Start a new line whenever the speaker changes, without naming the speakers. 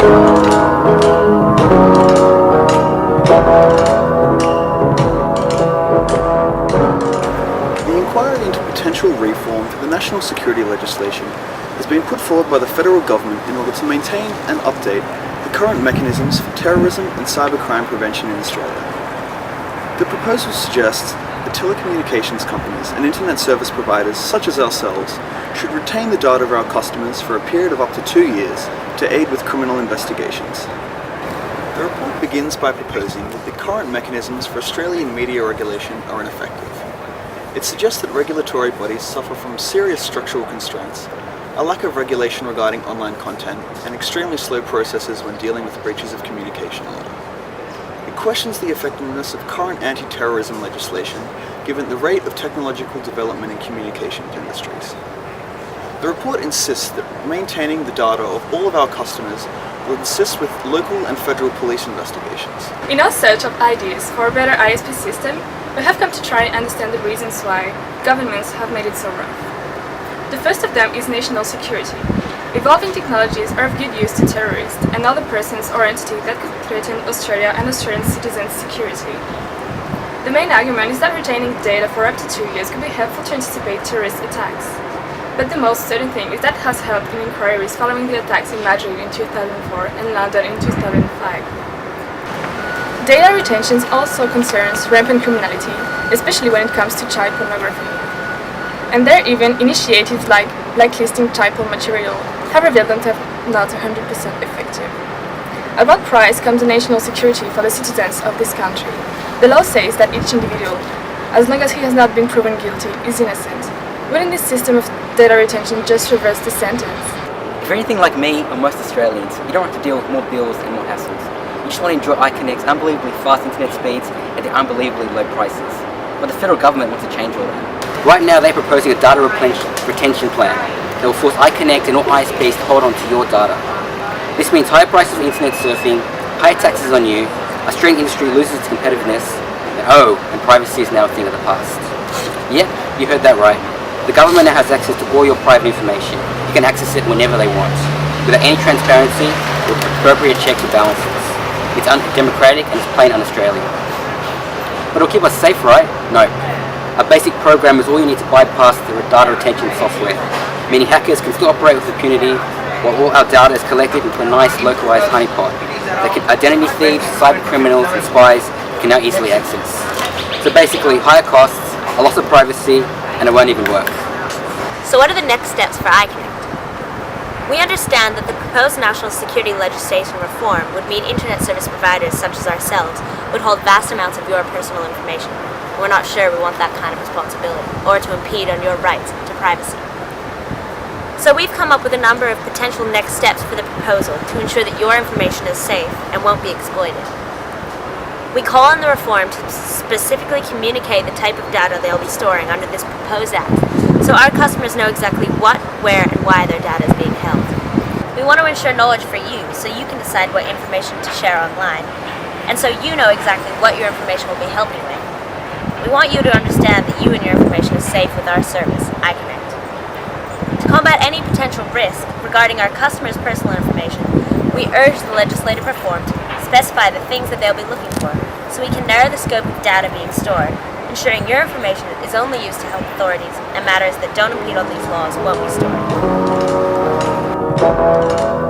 The inquiry into potential reform to the national security legislation has been put forward by the federal government in order to maintain and update the current mechanisms for terrorism and cybercrime prevention in Australia. The proposal suggests that telecommunications companies and internet service providers such as ourselves should retain the data of our customers for a period of up to 2 years to aid with criminal investigations. The report begins by proposing that the current mechanisms for Australian media regulation are ineffective. It suggests that regulatory bodies suffer from serious structural constraints, a lack of regulation regarding online content, and extremely slow processes when dealing with breaches of communication order. It questions the effectiveness of current anti-terrorism legislation given the rate of technological development in communications industries. The report insists that maintaining the data of all of our customers will assist with local and federal police investigations.
In our search of ideas for a better ISP system, we have come to try and understand the reasons why governments have made it so rough. The first of them is national security. Evolving technologies are of good use to terrorists and other persons or entities that could threaten Australia and Australian citizens' security. The main argument is that retaining data for up to 2 years could be helpful to anticipate terrorist attacks. But the most certain thing is that has helped in inquiries following the attacks in Madrid in 2004 and London in 2005. Data retention also concerns rampant criminality, especially when it comes to child pornography. And there are even initiatives like blacklisting child porn material have revealed them to have not 100% effective. At what price comes the national security for the citizens of this country? The law says that each individual, as long as he has not been proven guilty, is innocent. Wouldn't this system of data retention just reverse the sentence?
If you're anything like me or most Australians, you don't have to deal with more bills and more hassles. You just want to enjoy iConnect's unbelievably fast internet speeds at the unbelievably low prices. But the federal government wants to change all that.
Right now they're proposing a data retention plan that will force iConnect and all ISPs to hold on to your data. This means higher prices of internet surfing, higher taxes on you, Australian industry loses its competitiveness, and privacy is now a thing of the past. Yep, you heard that right. The government now has access to all your private information. You can access it whenever they want, without any transparency or appropriate checks or balances. It's undemocratic and it's plain un-Australian. But it'll keep us safe, right? No. A basic program is all you need to bypass the data retention software, meaning hackers can still operate with impunity while all our data is collected into a nice localized honeypot that identity thieves, cyber criminals and spies can now easily access. So basically, higher costs, a loss of privacy, and it won't even work.
So what are the next steps for iConnect? We understand that the proposed national security legislation reform would mean internet service providers such as ourselves would hold vast amounts of your personal information. We're not sure we want that kind of responsibility or to impede on your rights to privacy. So we've come up with a number of potential next steps for the proposal to ensure that your information is safe and won't be exploited. We call on the reform to specifically communicate the type of data they'll be storing under this proposed act, so our customers know exactly what, where, and why their data is being held. We want to ensure knowledge for you, so you can decide what information to share online, and so you know exactly what your information will be helping with. We want you to understand that you and your information is safe with our service, iConnect. To combat any potential risk regarding our customers' personal information, we urge the legislative reform to specify the things that they'll be looking for, so we can narrow the scope of data being stored, ensuring your information is only used to help authorities and matters that don't impede on these laws won't be stored.